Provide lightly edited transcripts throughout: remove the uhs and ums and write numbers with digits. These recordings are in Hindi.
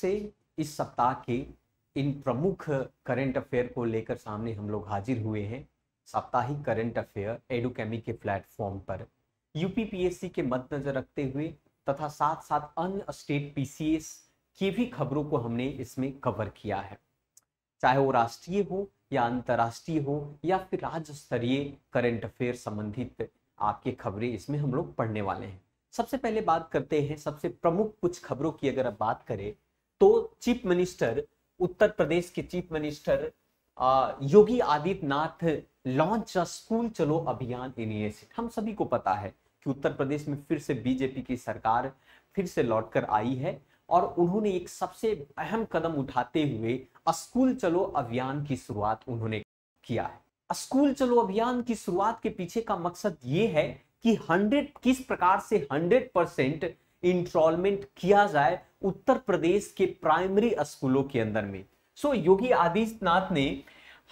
से इस सप्ताह के इन प्रमुख करंट अफेयर को लेकर सामने हम लोग हाजिर हुए हैं। साप्ताहिक करंट अफेयर एडुकेमी के प्लेटफॉर्म पर यूपीपीएससी के मद्देनजर रखते हुए तथा साथ साथ अन्य स्टेट पीसीएस की भी खबरों को हमने इसमें कवर किया है, चाहे वो राष्ट्रीय हो या अंतर्राष्ट्रीय हो या फिर राज्य स्तरीय करंट अफेयर संबंधित आपके खबरें इसमें हम लोग पढ़ने वाले हैं। सबसे पहले बात करते हैं सबसे प्रमुख कुछ खबरों की। अगर आप बात करें तो चीफ मिनिस्टर, उत्तर प्रदेश के chief minister Yogi Adityanath launch school चलो अभियान इनिशिएटिव। हम सभी को पता है कि उत्तर प्रदेश में फिर से बीजेपी की सरकार फिर से लौटकर आई है और उन्होंने एक सबसे अहम कदम उठाते हुए स्कूल चलो अभियान की शुरुआत उन्होंने किया है। स्कूल चलो अभियान की शुरुआत के पीछे का मकसद ये है कि किस प्रकार से 100% इंस्टॉलमेंट किया जाए उत्तर प्रदेश के प्राइमरी स्कूलों के अंदर में। योगी आदित्यनाथ ने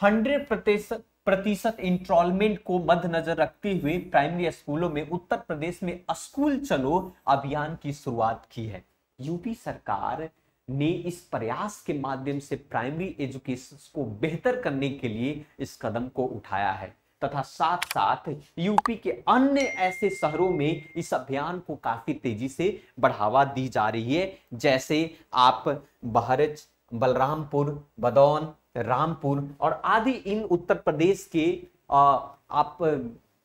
100% इंस्टॉलमेंट को मद्देनजर रखते हुए प्राइमरी स्कूलों में उत्तर प्रदेश में स्कूल चलो अभियान की शुरुआत की है। यूपी सरकार ने इस प्रयास के माध्यम से प्राइमरी एजुकेशन को बेहतर करने के लिए इस कदम को उठाया है तथा साथ साथ यूपी के अन्य ऐसे शहरों में इस अभियान को काफी तेजी से बढ़ावा दी जा रही है, जैसे आप बहराइच, बलरामपुर, बदौन, रामपुर और आदि इन उत्तर प्रदेश के आप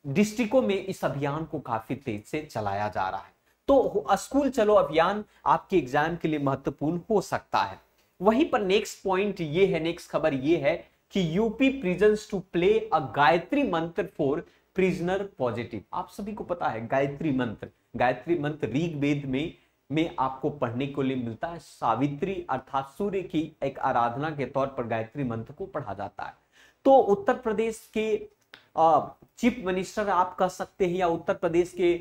डिस्ट्रिक्टों में इस अभियान को काफी तेज से चलाया जा रहा है। तो स्कूल चलो अभियान आपके एग्जाम के लिए महत्वपूर्ण हो सकता है। वहीं पर नेक्स्ट पॉइंट ये है, नेक्स्ट खबर ये है कि UP prisons to play a Gayatri mantra for prisoner positive. आप सभी को पता है गायत्री मंत्र ऋग्वेद में आपको पढ़ने को लिए मिलता है। सावित्री अर्थात सूर्य की एक आराधना के तौर पर गायत्री मंत्र को पढ़ा जाता है। तो उत्तर प्रदेश के चीफ मिनिस्टर आप कह सकते हैं या उत्तर प्रदेश के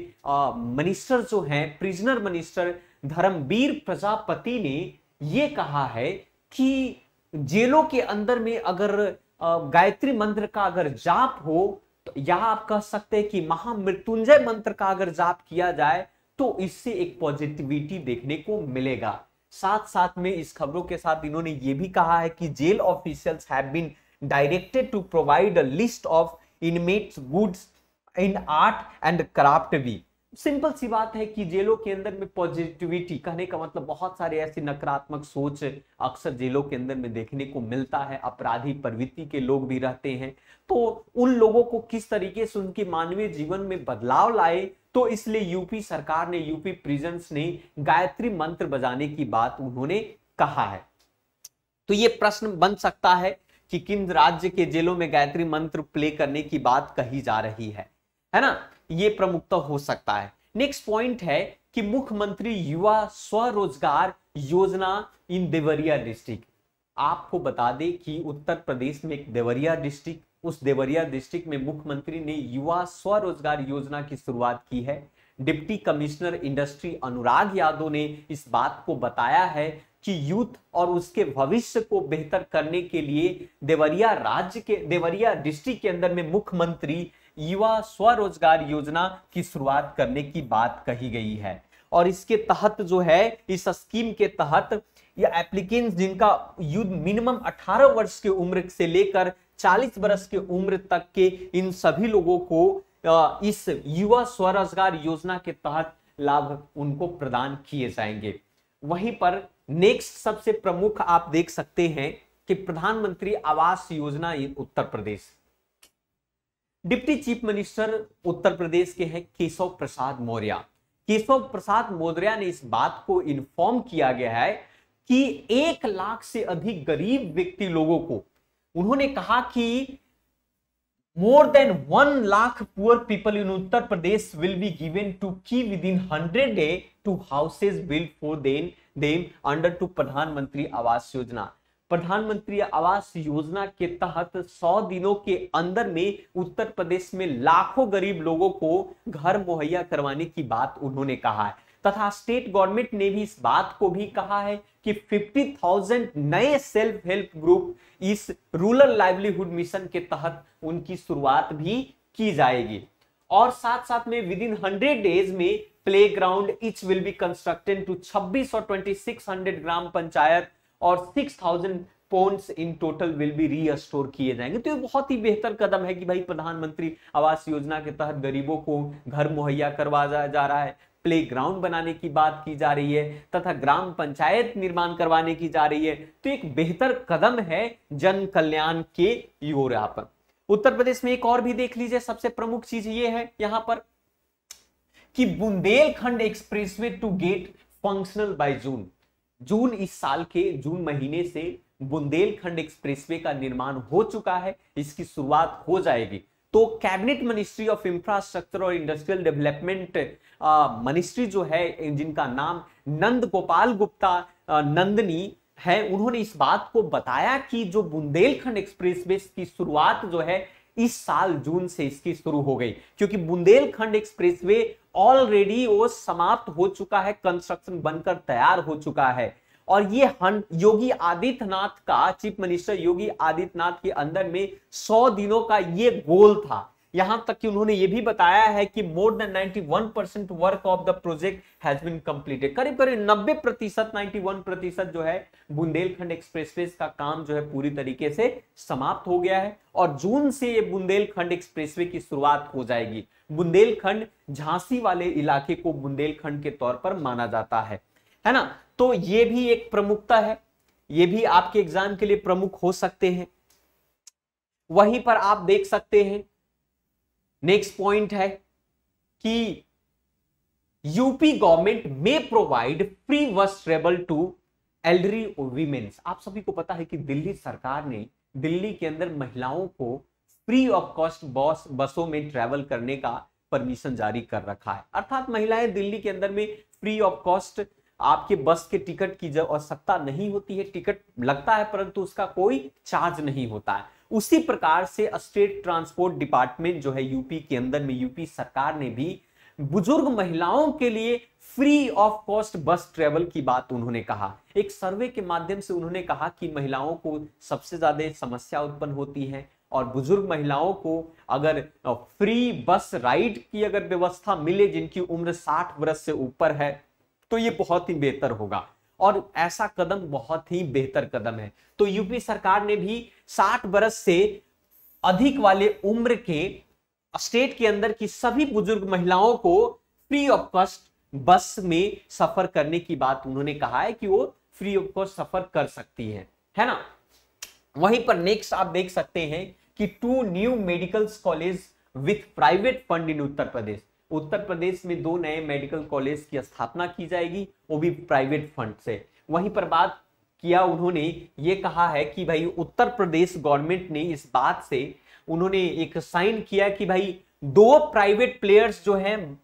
मिनिस्टर जो हैं, प्रिजनर मिनिस्टर धर्मवीर प्रजापति ने ये कहा है कि जेलों के अंदर में अगर गायत्री मंत्र का अगर जाप हो तो या आप कह सकते हैं कि महामृत्युंजय मंत्र का अगर जाप किया जाए तो इससे एक पॉजिटिविटी देखने को मिलेगा। साथ साथ में इस खबरों के साथ इन्होंने ये भी कहा है कि jail officials have been directed to provide a list of inmates goods in art and craft भी। सिंपल सी बात है कि जेलों के अंदर में पॉजिटिविटी कहने का मतलब बहुत सारे ऐसी नकारात्मक सोच अक्सर जेलों के अंदर में देखने को मिलता है। अपराधी प्रवृत्ति के लोग भी रहते हैं, तो उन लोगों को किस तरीके से उनके मानवीय जीवन में बदलाव लाए, तो इसलिए यूपी सरकार ने, यूपी प्रिजन्स ने गायत्री मंत्र बजाने की बात उन्होंने कहा है। तो ये प्रश्न बन सकता है कि किन राज्य के जेलों में गायत्री मंत्र प्ले करने की बात कही जा रही है ना? ये प्रमुखता हो सकता है। नेक्स्ट पॉइंट है कि मुख्यमंत्री युवा स्वरोजगार योजना इन देवरिया डिस्ट्रिक्ट। आपको बता दें कि उत्तर प्रदेश में एक देवरिया डिस्ट्रिक्ट, उस देवरिया डिस्ट्रिक्ट में मुख्यमंत्री ने युवा स्वरोजगार योजना की शुरुआत की है। Deputy commissioner industry Anurag Yadav ने इस बात को बताया है कि यूथ और उसके भविष्य को बेहतर करने के लिए देवरिया डिस्ट्रिक्ट के अंदर में मुख्यमंत्री युवा स्वरोजगार योजना की शुरुआत करने की बात कही गई है। और इसके तहत जो है, इस स्कीम के तहत ये एप्लीकेंट्स जिनका मिनिमम 18 वर्ष की उम्र से लेकर 40 वर्ष की उम्र तक के इन सभी लोगों को इस युवा स्वरोजगार योजना के तहत लाभ उनको प्रदान किए जाएंगे। वहीं पर नेक्स्ट सबसे प्रमुख आप देख सकते हैं कि प्रधानमंत्री Awas Yojana Uttar Pradesh. Deputy chief minister Uttar Pradesh के हैं केशव प्रसाद मौर्य। केशव प्रसाद मौर्य ने इस बात को इन्फॉर्म किया गया है कि 1 लाख से अधिक गरीब व्यक्ति लोगों को, उन्होंने कहा कि more than 1 lakh poor people in Uttar Pradesh will be given to key within 100 days to houses built for them under to प्रधानमंत्री आवास योजना। प्रधानमंत्री आवास योजना के तहत 100 दिनों के अंदर में उत्तर प्रदेश में लाखों गरीब लोगों को घर मुहैया करवाने की बात उन्होंने कहा है। तथा स्टेट गवर्नमेंट ने भी इस बात को भी कहा है कि 50,000 नए सेल्फ हेल्प ग्रुप इस रूरल लाइवलीहुड मिशन के तहत उनकी शुरुआत भी की जाएगी। और साथ साथ में विद इन 100 डेज में playground each will be constructed to 26 और 2600 ग्राम पंचायत और 6000 ponds in total will be restore किए जाएंगे। तो ये बहुत ही बेहतर कदम है कि भाई प्रधानमंत्री आवास योजना के तहत गरीबों को घर मुहैया करवाया जा रहा है, प्ले ग्राउंड बनाने की बात की जा रही है तथा ग्राम पंचायत निर्माण करवाने की जा रही है। तो एक बेहतर कदम है जन कल्याण के ओर। पर उत्तर प्रदेश में एक और भी देख लीजिए, सबसे प्रमुख चीज ये है यहां पर कि Bundelkhand expressway to get functional by June. जून इस साल के जून महीने से बुंदेलखंड एक्सप्रेसवे का निर्माण हो चुका है, इसकी शुरुआत हो जाएगी। तो कैबिनेट मिनिस्ट्री ऑफ इंफ्रास्ट्रक्चर और इंडस्ट्रियल डेवलपमेंट मिनिस्ट्री जो है, जिनका नाम नंद गोपाल गुप्ता नंदनी है, उन्होंने इस बात को बताया कि जो बुंदेलखंड एक्सप्रेसवे की शुरुआत जो है इस साल जून से इसकी शुरू हो गई, क्योंकि बुंदेलखंड एक्सप्रेसवे ऑलरेडी वो समाप्त हो चुका है, कंस्ट्रक्शन बनकर तैयार हो चुका है। और ये योगी आदित्यनाथ का, चीफ मिनिस्टर योगी आदित्यनाथ के अंदर में 100 दिनों का ये गोल था। यहां तक कि उन्होंने ये भी बताया है कि more than 91% work of the project has been completed. करीब करीब 90%, 91% जो है बुंदेलखंड एक्सप्रेसवे का काम जो है पूरी तरीके से समाप्त हो गया है और जून से ये बुंदेलखंड एक्सप्रेसवे की शुरुआत हो जाएगी। बुंदेलखंड झांसी वाले इलाके को बुंदेलखंड के तौर पर माना जाता है ना। तो ये भी एक प्रमुखता है, ये भी आपके एग्जाम के लिए प्रमुख हो सकते हैं। वहीं पर आप देख सकते हैं नेक्स्ट पॉइंट है कि यूपी गवर्नमेंट में प्रोवाइड फ्री बस ट्रेवल टू एल्डरली वीमेन्स। आप सभी को पता है कि दिल्ली सरकार ने दिल्ली के अंदर महिलाओं को फ्री ऑफ कॉस्ट बसों में ट्रेवल करने का परमिशन जारी कर रखा है। अर्थात महिलाएं दिल्ली के अंदर में फ्री ऑफ कॉस्ट आपके बस के टिकट की आवश्यकता नहीं होती है, टिकट लगता है परंतु उसका कोई चार्ज नहीं होता है। उसी प्रकार से स्टेट ट्रांसपोर्ट डिपार्टमेंट जो है यूपी के अंदर में, यूपी सरकार ने भी बुजुर्ग महिलाओं के लिए फ्री ऑफ कॉस्ट बस ट्रेवल की बात उन्होंने कहा। एक सर्वे के माध्यम से उन्होंने कहा कि महिलाओं को सबसे ज्यादा समस्या उत्पन्न होती है और बुजुर्ग महिलाओं को अगर फ्री बस राइड की अगर व्यवस्था मिले जिनकी उम्र 60 वर्ष से ऊपर है तो ये बहुत ही बेहतर होगा और ऐसा कदम बहुत ही बेहतर कदम है। तो यूपी सरकार ने भी 60 वर्ष से अधिक वाले उम्र के स्टेट के अंदर की सभी बुजुर्ग महिलाओं को फ्री ऑफ कॉस्ट बस में सफर करने की बात उन्होंने कहा है कि वो फ्री ऑफ कॉस्ट सफर कर सकती है ना। वहीं पर नेक्स्ट आप देख सकते हैं कि 2 new medical college with private fund in Uttar Pradesh. Uttar Pradesh में 2 नए मेडिकल कॉलेज की स्थापना की जाएगी, वो भी प्राइवेट फंड से। वहीं पर बात किया उन्होंने ये कहा है कि भाई उत्तर प्रदेश गवर्नमेंट ने इस बात से उन्होंने एक साइन किया कि भाई 2 प्राइवेट प्लेयर्स जो हैं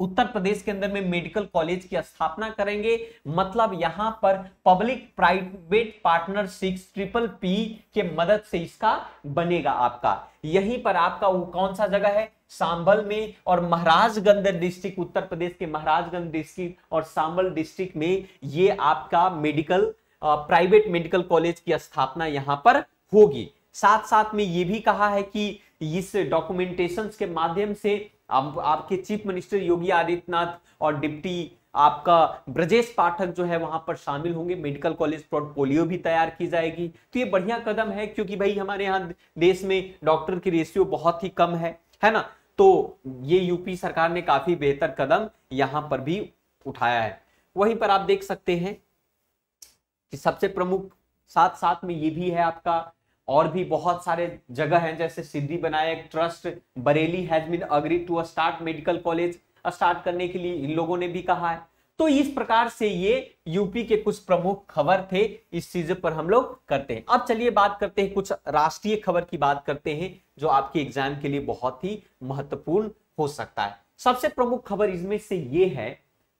उत्तर प्रदेश के अंदर में मेडिकल कॉलेज की स्थापना करेंगे। मतलब यहां पर पब्लिक प्राइवेट पार्टनरशिप PPP के मदद से इसका बनेगा आपका। यहीं पर आपका वो कौन सा जगह है, सांभल में और महाराजगंज डिस्ट्रिक्ट, उत्तर प्रदेश के महाराजगंज डिस्ट्रिक्ट और सांभल डिस्ट्रिक्ट में ये आपका मेडिकल प्राइवेट मेडिकल कॉलेज की स्थापना यहां पर होगी। साथ साथ में ये भी कहा है कि इस डॉक्यूमेंटेशन के माध्यम से आपके चीफ मिनिस्टर योगी आदित्यनाथ और डिप्टी आपका ब्रजेश पाठक जो है वहां पर शामिल होंगे। मेडिकल कॉलेज पोर्टफोलियो भी तैयार की जाएगी। तो ये बढ़िया कदम है क्योंकि भाई हमारे यहाँ देश में डॉक्टर की रेशियो बहुत ही कम है ना। तो ये यूपी सरकार ने काफी बेहतर कदम यहां पर भी उठाया है। वहीं पर आप देख सकते हैं कि सबसे प्रमुख साथ साथ में ये भी है आपका, और भी बहुत सारे जगह हैं जैसे Siddhi Vinayak trust Bareilly has been agree to start medical college start करने के लिए इन लोगों ने भी कहा है। तो इस प्रकार से ये यूपी के कुछ प्रमुख खबर थे, इस चीज पर हम लोग करते हैं। अब चलिए बात करते हैं कुछ राष्ट्रीय खबर की बात करते हैं जो आपके एग्जाम के लिए बहुत ही महत्वपूर्ण हो सकता है। सबसे प्रमुख खबर इसमें से ये है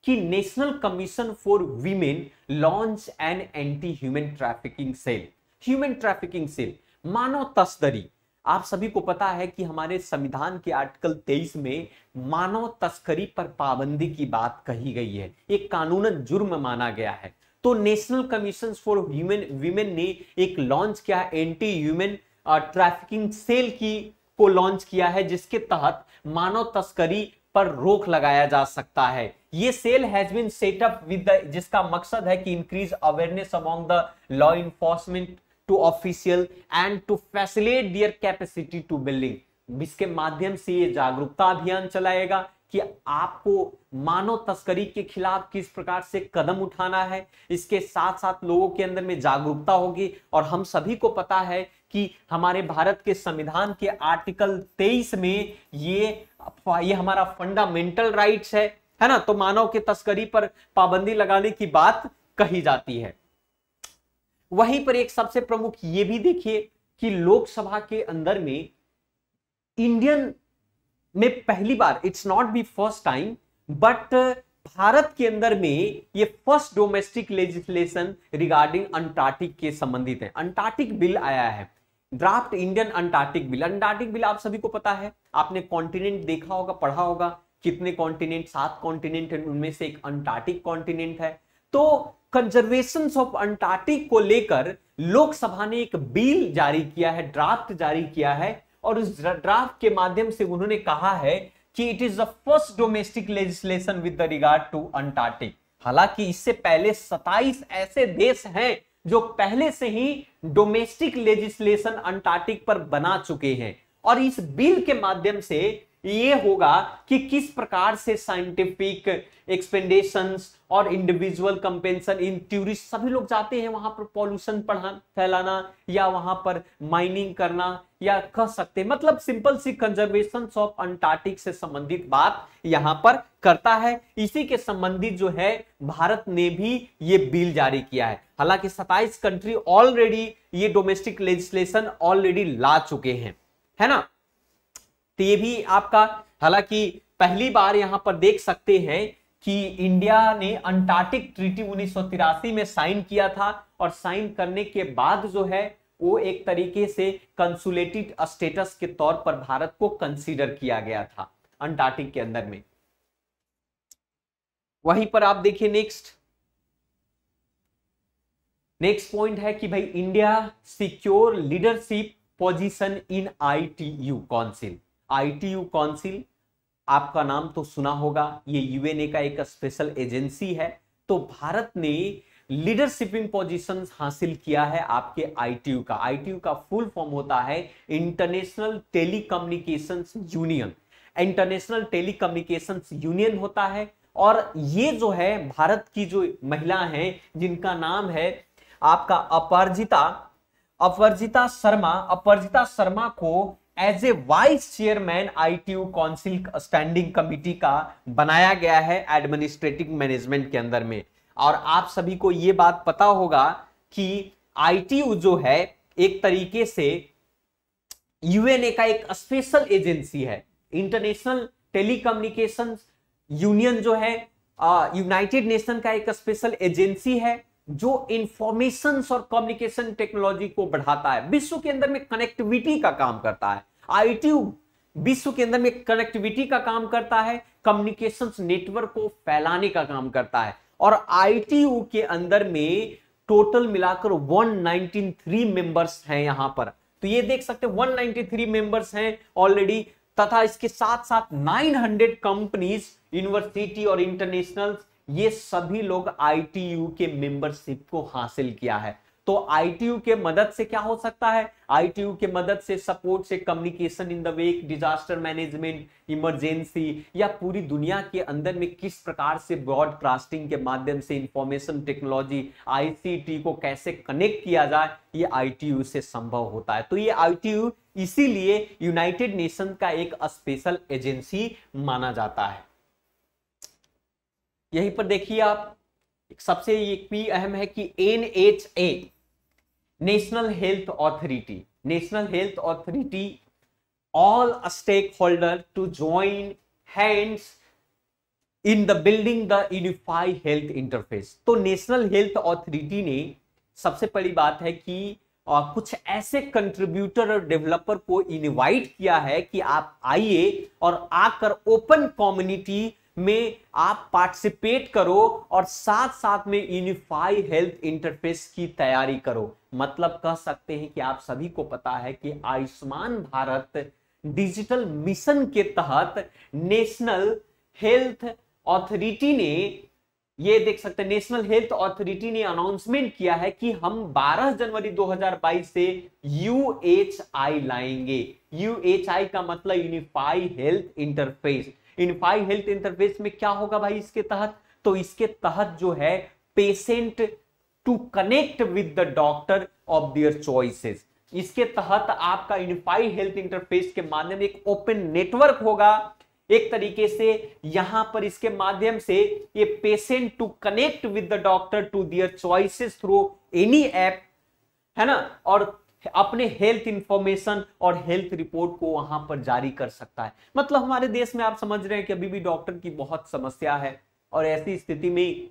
कि national commission for women launch an anti human trafficking cell. Human trafficking cell, मानव तस्करी। आप सभी को पता है कि हमारे संविधान के आर्टिकल 23 में मानव तस्करी पर पाबंदी की बात कही गई है, एक कानूनन जुर्म माना गया है। तो national commission for human women ने एक लॉन्च किया एंटी ह्यूमन ट्रैफिकिंग सेल की को लॉन्च किया है, जिसके तहत मानव तस्करी पर रोक लगाया जा सकता है। ये cell has been set up with the, जिसका मकसद है कि increase awareness among the law enforcement to official and to facilitate their capacity to building. इसके माध्यम से ये जागरूकता अभियान चलाएगा कि आपको मानव तस्करी के खिलाफ किस प्रकार से कदम उठाना है। इसके साथ साथ लोगों के अंदर में जागरूकता होगी। और हम सभी को पता है कि हमारे भारत के संविधान के आर्टिकल 23 में ये हमारा फंडामेंटल राइट्स है ना, तो मानव के तस्करी पर पाबंदी लगाने की बात कही जाती है। वहीं पर एक सबसे प्रमुख ये भी देखिए कि लोकसभा के अंदर में इंडियन में पहली बार, it's not be first time, but Bharat के अंदर में ये first domestic legislation regarding Antarctic के संबंधित है। अंटार्कटिक बिल आया है, draft Indian Antarctic bill. Antarctic bill आप सभी को पता है, आपने कॉन्टिनेंट देखा होगा, पढ़ा होगा, कितने कॉन्टिनेंट, 7 कॉन्टिनेंट है, उनमें से एक अंटार्कटिक कॉन्टिनेंट है। तो कंजर्वेशन ऑफ अंटार्कटिक को लेकर लोकसभा ने एक बिल जारी किया है, ड्राफ्ट जारी किया है, और उस ड्राफ्ट के माध्यम से उन्होंने कहा है कि it is the first domestic legislation with the regard to Antarctic. हालांकि इससे पहले 27 ऐसे देश हैं जो पहले से ही डोमेस्टिक लेजिस्लेशन अंटार्कटिक पर बना चुके हैं। और इस बिल के माध्यम से ये होगा कि किस प्रकार से साइंटिफिक एक्सपेंडेशंस और इंडिविजुअल कंपेंशन इन टूरिस्ट, सभी लोग जाते हैं वहां पर पॉल्यूशन फैलाना या वहां पर माइनिंग करना, या कह सकते मतलब सिंपल सी कंजर्वेशन ऑफ अंटार्कटिक से संबंधित बात यहां पर करता है। इसी के संबंधित जो है भारत ने भी ये बिल जारी किया है। हालांकि 27 कंट्री ऑलरेडी ये डोमेस्टिक लेजिस्लेशन ऑलरेडी ला चुके हैं, है ना। तो ये भी आपका, हालांकि पहली बार यहां पर देख सकते हैं कि इंडिया ने अंटार्कटिक ट्रीटी 1983 में साइन किया था, और साइन करने के बाद जो है वो एक तरीके से कंसुलेटेड स्टेटस के तौर पर भारत को कंसीडर किया गया था अंटार्कटिक के अंदर में। वहीं पर आप देखिए नेक्स्ट पॉइंट है कि भाई India secure leadership position in ITU council. ITU council आपका नाम तो सुना होगा, ये यूएनए का एक स्पेशल एजेंसी है। तो भारत ने लीडरशिपिंग पोजीशन हासिल किया है आपके ITU का। ITU का फुल फॉर्म होता है international telecommunications union. International telecommunications union होता है। और ये जो है भारत की जो महिला हैं जिनका नाम है आपका अपराजिता शर्मा को as a vice chairman ITU council standing committee का बनाया गया है एडमिनिस्ट्रेटिव मैनेजमेंट के अंदर में। और आप सभी को यह बात पता होगा कि ITU जो है एक तरीके से यूएनए का एक स्पेशल एजेंसी है। इंटरनेशनल टेलीकम्युनिकेशन यूनियन जो है यूनाइटेड नेशन का एक स्पेशल एजेंसी है जो इंफॉर्मेशन और कम्युनिकेशन टेक्नोलॉजी को बढ़ाता है, विश्व के अंदर में कनेक्टिविटी का काम करता है। ITU विश्व के अंदर में कनेक्टिविटी का काम करता है, कम्युनिकेशन नेटवर्क को फैलाने का काम करता है। और ITU के अंदर में टोटल मिलाकर 193 मेंबर्स हैं यहां पर। तो ये देख सकते हैं 193 मेंबर्स हैं ऑलरेडी, तथा इसके साथ साथ 900 कंपनीज, यूनिवर्सिटी और इंटरनेशनल, ये सभी लोग ITU के मेंबरशिप को हासिल किया है। तो ITU के मदद से क्या हो सकता है, ITU के मदद से सपोर्ट से communication in the wake, disaster management, emergency, या पूरी दुनिया के अंदर में किस प्रकार से ब्रॉडकास्टिंग के माध्यम से इंफॉर्मेशन टेक्नोलॉजी ICT को कैसे कनेक्ट किया जाए, ये ITU से संभव होता है। तो ये ITU इसीलिए यूनाइटेड नेशन का एक स्पेशल एजेंसी माना जाता है। यहीं पर देखिए आप, सबसे एक भी अहम है कि NHA national health authority all stakeholder to join hands in the building the unified health interface. तो नेशनल हेल्थ अथॉरिटी ने सबसे बड़ी बात है कि कुछ ऐसे कंट्रीब्यूटर और डेवलपर को इनवाइट किया है कि आप आइए और आकर ओपन कम्युनिटी में आप पार्टिसिपेट करो और साथ साथ में यूनिफाइड हेल्थ इंटरफेस की तैयारी करो। मतलब कह सकते हैं कि आप सभी को पता है कि आयुष्मान भारत डिजिटल मिशन के तहत नेशनल हेल्थ अथॉरिटी ने, ये देख सकते हैं, नेशनल हेल्थ अथॉरिटी ने अनाउंसमेंट किया है कि हम 12 जनवरी 2022 से यूएचआई लाएंगे। यूएचआई का मतलब unify health interface. Unify health interface में क्या होगा भाई इसके तहत? तो इसके तहत जो है patient to connect with the doctor of their choices, इसके तहत आपका यूनिफाई हेल्थ इंटरफेस के माध्यम से एक ओपन नेटवर्क होगा एक तरीके से। यहां पर इसके माध्यम से ये patient to connect with the doctor to their choices through any app, है ना, और अपने हेल्थ इंफॉर्मेशन और हेल्थ रिपोर्ट को वहां पर जारी कर सकता है। मतलब हमारे देश में आप समझ रहे हैं कि अभी भी डॉक्टर की बहुत समस्या है, और ऐसी स्थिति में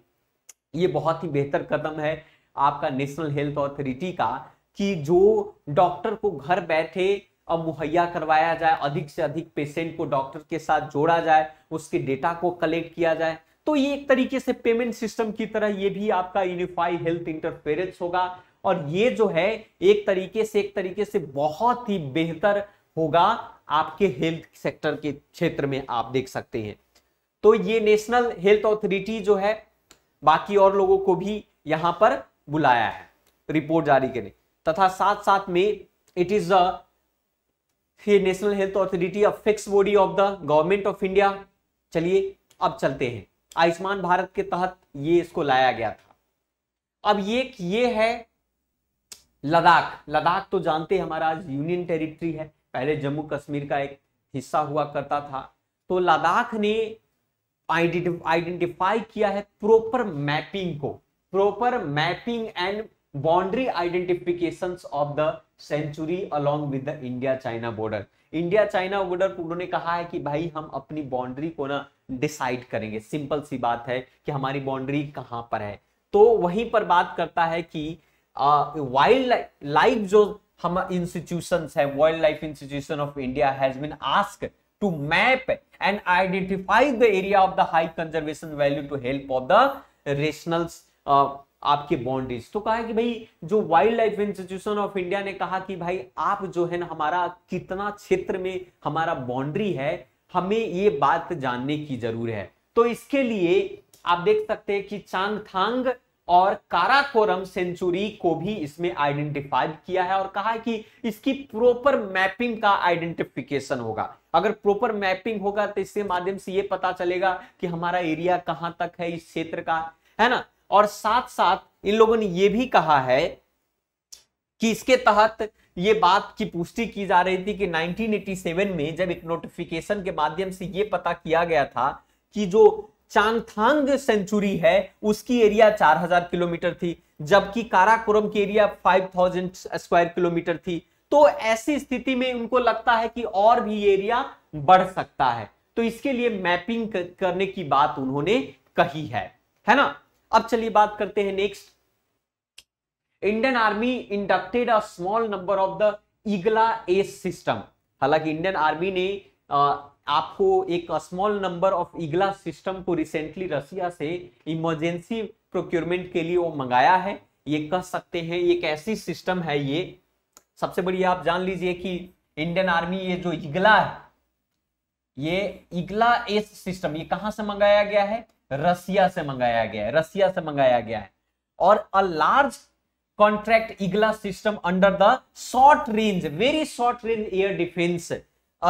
ये बहुत ही बेहतर कदम है आपका नेशनल हेल्थ अथॉरिटी का कि जो डॉक्टर को घर बैठे अब मुहैया करवाया जाए, अधिक से अधिक पेशेंट को डॉक्टर के साथ जोड़ा जाए, उसके डेटा को कलेक्ट किया जाए। तो ये एक तरीके से पेमेंट सिस्टम की तरह ये भी आपका यूनिफाई हेल्थ इंटरफेरेंस होगा, और ये जो है एक तरीके से बहुत ही बेहतर होगा आपके हेल्थ सेक्टर के क्षेत्र में, आप देख सकते हैं। तो ये नेशनल हेल्थ अथॉरिटी जो है बाकी और लोगों को भी यहां पर बुलाया है रिपोर्ट जारी करने, तथा साथ साथ में it is national health authority of fix body of the government of India. चलिए अब चलते हैं, आयुष्मान भारत के तहत ये इसको लाया गया था। अब ये है लद्दाख। लद्दाख तो जानते हैं हमारा आज यूनियन टेरिटरी है, पहले जम्मू कश्मीर का एक हिस्सा हुआ करता था। तो लद्दाख ने आइडेंटिफाई किया है proper mapping and boundary identifications of the century along with the India China border. India China border पर उन्होंने कहा है कि भाई हम अपनी बाउंड्री को ना डिसाइड करेंगे। सिंपल सी बात है कि हमारी बाउंड्री कहां पर है। तो वहीं पर बात करता है कि वाइल्ड लाइफ जो हम इंस्टीट्यूशंस है, wildlife institution of India has been asked to map and identify the area of the high conservation value to help of the rationals आपके बाउंड्रीज। तो कहा है कि भाई जो wildlife institution of India ने कहा कि भाई आप जो है ना हमारा कितना क्षेत्र में हमारा बाउंड्री है, हमें ये बात जानने की जरूरत है। तो इसके लिए आप देख सकते हैं कि चांगथांग और काराकोरम सेंचुरी को भी इसमें आइडेंटिफाइड किया है, और कहा है कि इसकी प्रॉपर मैपिंग का आइडेंटिफिकेशन होगा। अगर प्रॉपर मैपिंग होगा तो इसके माध्यम से ये पता चलेगा कि हमारा एरिया कहां तक है इस क्षेत्र का, है ना। और साथ साथ इन लोगों ने ये भी कहा है कि इसके तहत ये बात की पुष्टि की जा रही थी कि 1987 में जब एक नोटिफिकेशन के माध्यम से ये पता किया गया था कि जो चांगथांग सेंचुरी है उसकी एरिया 4000 किलोमीटर थी, जबकि काराकोरम की एरिया 5000 स्क्वायर किलोमीटर थी। तो ऐसी स्थिति में उनको लगता है कि और भी एरिया बढ़ सकता है, तो इसके लिए मैपिंग करने की बात उन्होंने कही है ना। अब चलिए बात करते हैं next. Indian army inducted a small number of the Igla S system. हालांकि इंडियन आर्मी ने आपको एक small number of Igla system को रिसेंटली रसिया से इमरजेंसी प्रोक्योरमेंट के लिए वो मंगाया है। ये कह सकते हैं एक ऐसी सिस्टम है, ये सबसे बड़ी आप जान लीजिए कि इंडियन आर्मी ये जो ईगला है, ये ईगला एस सिस्टम ये कहां से मंगाया गया है? रसिया से मंगाया गया है। और a large contract Igla system under the short range very short range air defence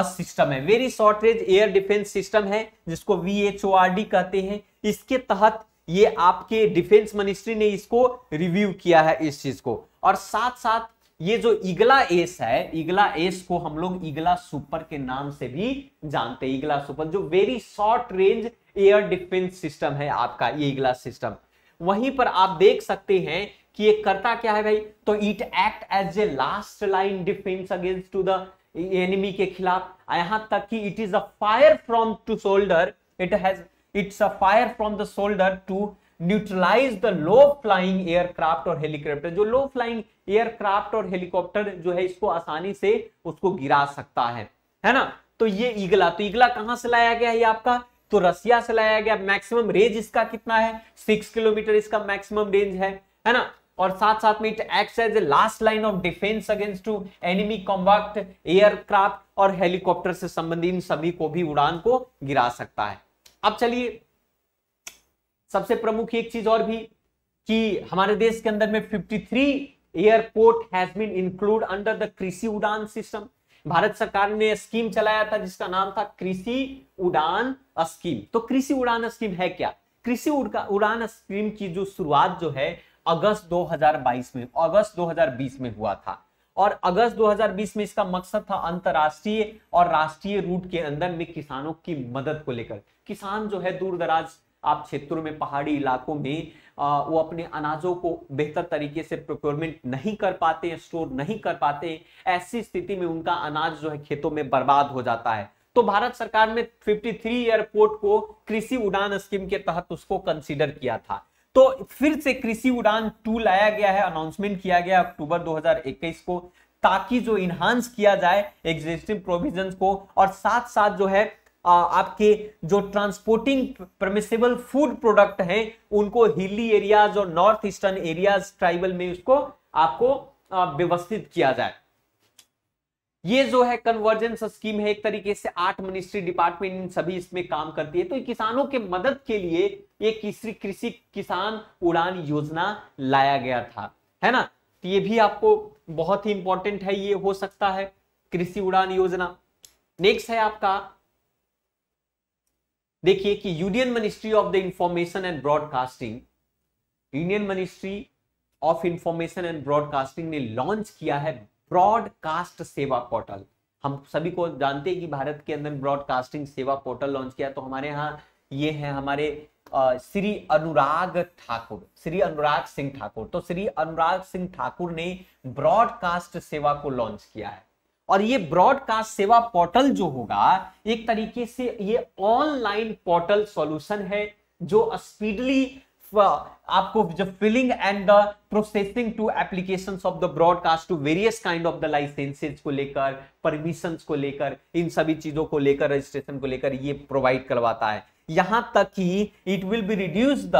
system है। Very short range air defence system है जिसको VHORD कहते हैं। इसके तहत ये आपके डिफेंस मिनिस्ट्री ने इसको रिव्यू किया है इस चीज को। और साथ साथ ये जो ईगला एस है, ईगला एस को हम लोग ईगला सुपर के नाम से भी जानते हैं। ईगला सुपर जो very short range air defence system है आपका ये ईगला सिस्टम। वहीं पर आप देख सकते हैं कि ये करता क्या है भाई, तो it act as a last line defence against to the enemy के खिलाफ। यहां तक कि it is a fire from to shoulder, it's a fire from the shoulder to neutralise the low flying aircraft और हेलीकॉप्टर। जो लो फ्लाइंग एयरक्राफ्ट और हेलीकॉप्टर जो है इसको आसानी से उसको गिरा सकता है ना। तो ये ईगला, तो ईगला कहां से लाया गया है ये आपका? तो रसिया से लाया गया। मैक्सिमम रेंज इसका कितना है? 6 किलोमीटर इसका मैक्सिमम रेंज है ना। और साथ साथ में it acts as a last line of defence against to enemy combat aircraft और हेलीकॉप्टर से संबंधित इन सभी को भी उड़ान को गिरा सकता है। अब चलिए सबसे प्रमुख एक चीज और भी कि हमारे देश के अंदर में 53 airport has been include under the Krishi Udan system. Bharat सरकार ने स्कीम चलाया था जिसका नाम था कृषि उड़ान स्कीम। तो कृषि उड़ान स्कीम है क्या? कृषि उड़ान स्कीम की जो शुरुआत जो है अगस्त 2020 में हुआ था और अगस्त 2020 में इसका मकसद था अंतरराष्ट्रीय और राष्ट्रीय रूट के अंदर में किसानों की मदद को लेकर। किसान जो है दूर दराज आप क्षेत्रों में, पहाड़ी इलाकों में वो अपने अनाजों को बेहतर तरीके से प्रोक्योरमेंट नहीं कर पाते, स्टोर नहीं कर पाते, ऐसी स्थिति में उनका अनाज जो है खेतों में बर्बाद हो जाता है। तो भारत सरकार ने 53 एयरपोर्ट को कृषि उड़ान स्कीम के तहत उसको कंसीडर किया था। तो फिर से कृषि उड़ान 2 लाया गया है, अनाउंसमेंट किया गया अक्टूबर 2021 को, ताकि जो इनहांस किया जाए एग्जिस्टिंग प्रोविजंस को और साथ साथ जो है आपके जो ट्रांसपोर्टिंग परमिसिबल फूड प्रोडक्ट हैं उनको हिली एरियाज और नॉर्थ ईस्टर्न एरियाज ट्राइबल में उसको आपको व्यवस्थित किया जाए। ये जो है कन्वर्जेंस स्कीम है, एक तरीके से 8 मिनिस्ट्री डिपार्टमेंट इन सभी इसमें काम करती है। तो किसानों के मदद के लिए एक कृषि किसान उड़ान योजना लाया गया था, है ना। तो ये भी आपको बहुत ही इंपॉर्टेंट है, ये हो सकता है कृषि उड़ान योजना। नेक्स्ट है आपका, देखिए कि union ministry of the information and broadcasting, union ministry of information and broadcasting ने लॉन्च किया है ब्रॉडकास्ट सेवा पोर्टल। हम सभी को जानते हैं कि भारत के अंदर ब्रॉडकास्टिंग सेवा पोर्टल लॉन्च किया। तो हमारे यहाँ ये है हमारे श्री अनुराग सिंह ठाकुर। तो श्री अनुराग सिंह ठाकुर ने ब्रॉडकास्ट सेवा को लॉन्च किया है और ये ब्रॉडकास्ट सेवा पोर्टल जो होगा एक तरीके से ये ऑनलाइन पोर्टल सॉल्यूशन है जो स्पीडली आपको जो filing and the processing to applications of the broadcast to various kind of the licences को लेकर, परमिशंस को लेकर, इन सभी चीजों को लेकर, रजिस्ट्रेशन को लेकर ये प्रोवाइड करवाता है। यहां तक कि it will be reduce the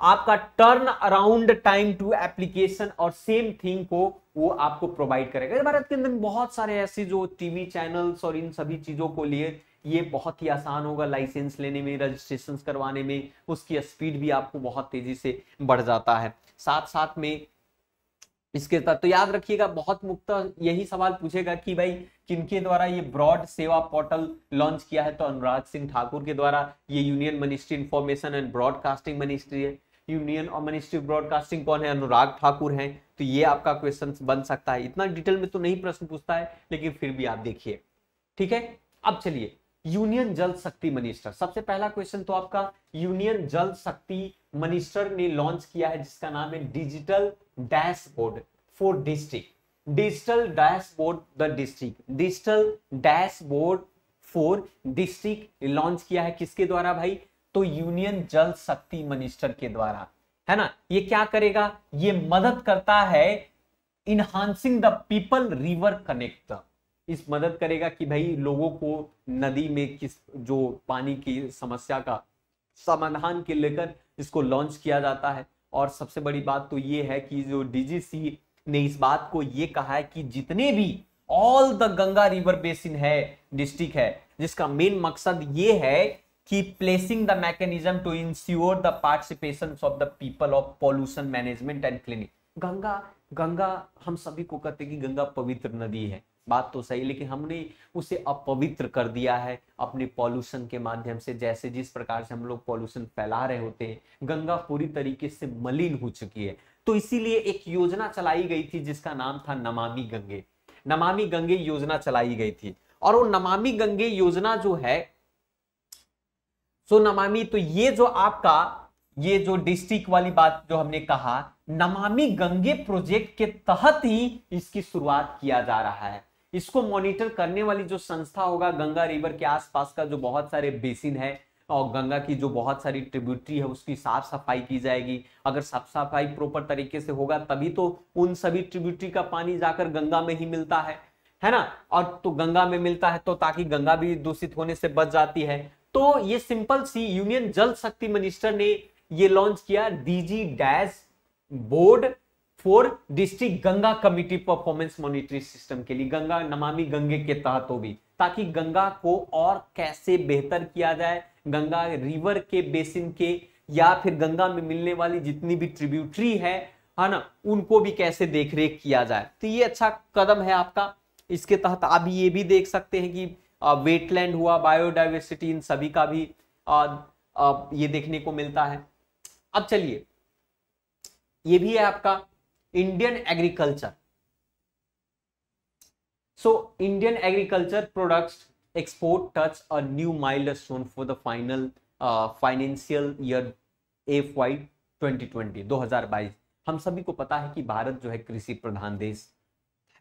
आपका turn around time to application और सेम थिंग को वो आपको प्रोवाइड करेगा। भारत के अंदर बहुत सारे ऐसे जो टीवी चैनल्स और इन सभी चीजों को लिए ये बहुत ही आसान होगा लाइसेंस लेने में, रजिस्ट्रेशन करवाने में, उसकी स्पीड भी आपको बहुत तेजी से बढ़ जाता है। साथ साथ में इसके साथ तो याद रखिएगा बहुत मुक्त यही सवाल पूछेगा कि भाई किनके द्वारा ये ब्रॉड सेवा पोर्टल लॉन्च किया है। तो अनुराग सिंह ठाकुर के द्वारा। ये union ministry information and broadcasting ministry है। यूनियन और मिनिस्ट्री ऑफ ब्रॉडकास्टिंग कौन है? अनुराग ठाकुर हैं। तो ये आपका क्वेश्चन बन सकता है। इतना डिटेल में तो नहीं प्रश्न पूछता है लेकिन फिर भी आप देखिए, ठीक है। अब चलिए यूनियन जल शक्ति मिनिस्टर, सबसे पहला क्वेश्चन तो आपका यूनियन जल शक्ति मिनिस्टर ने लॉन्च किया है जिसका नाम है digital dashboard for district. Digital dashboard the district, digital dashboard for district launch किया है किसके द्वारा भाई? तो यूनियन जल शक्ति मिनिस्टर के द्वारा, है ना। ये क्या करेगा? ये मदद करता है enhancing the people river connect. इस मदद करेगा कि भाई लोगों को नदी में किस जो पानी की समस्या का समाधान के लेकर इसको लॉन्च किया जाता है। और सबसे बड़ी बात तो ये है कि जो डीजीसी ने इस बात को ये कहा है कि जितने भी all the Ganga river basin है डिस्ट्रिक्ट है जिसका मेन मकसद ये है कि placing the mechanism to ensure the participation of the people of pollution management and cleaning. Ganga हम सभी को कहते हैं कि गंगा पवित्र नदी है, बात तो सही, लेकिन हमने उसे अपवित्र कर दिया है अपने पॉल्यूशन के माध्यम से। जैसे जिस प्रकार से हम लोग पॉल्यूशन फैला रहे होते हैं, गंगा पूरी तरीके से मलिन हो चुकी है। तो इसीलिए एक योजना चलाई गई थी जिसका नाम था नमामि गंगे। नमामि गंगे योजना चलाई गई थी और वो नमामि गंगे योजना जो है सो नमामि, तो ये जो आपका ये जो डिस्ट्रिक्ट वाली बात जो हमने कहा, नमामि गंगे प्रोजेक्ट के तहत ही इसकी शुरुआत किया जा रहा है। इसको मॉनिटर करने वाली जो संस्था होगा, गंगा रिवर के आसपास का जो बहुत सारे बेसिन है और गंगा की जो बहुत सारी ट्रिब्यूटरी है उसकी साफ सफाई की जाएगी। अगर साफ सफाई प्रॉपर तरीके से होगा तभी तो उन सभी ट्रिब्यूटरी का पानी जाकर गंगा में ही मिलता है ना। और तो गंगा में मिलता है तो ताकि गंगा भी दूषित होने से बच जाती है। तो ये सिंपल सी यूनियन जल शक्ति मिनिस्टर ने ये लॉन्च किया DG dash board for district Ganga committee performance monitoring system के लिए, गंगा नमामि गंगे के तहत हो भी, ताकि गंगा को और कैसे बेहतर किया जाए, गंगा रिवर के बेसिन के या फिर गंगा में मिलने वाली जितनी भी ट्रिब्यूटरी है ना, उनको भी कैसे देखरेख किया जाए। तो ये अच्छा कदम है आपका। इसके तहत आप ये भी देख सकते हैं कि वेटलैंड हुआ, बायोडाइवर्सिटी, इन सभी का भी ये देखने को मिलता है। अब चलिए, ये भी है आपका Indian agriculture. So Indian agriculture products export touch a new milestone for the financial year FY 2022। हम सभी को पता है कि भारत जो है कृषि प्रधान देश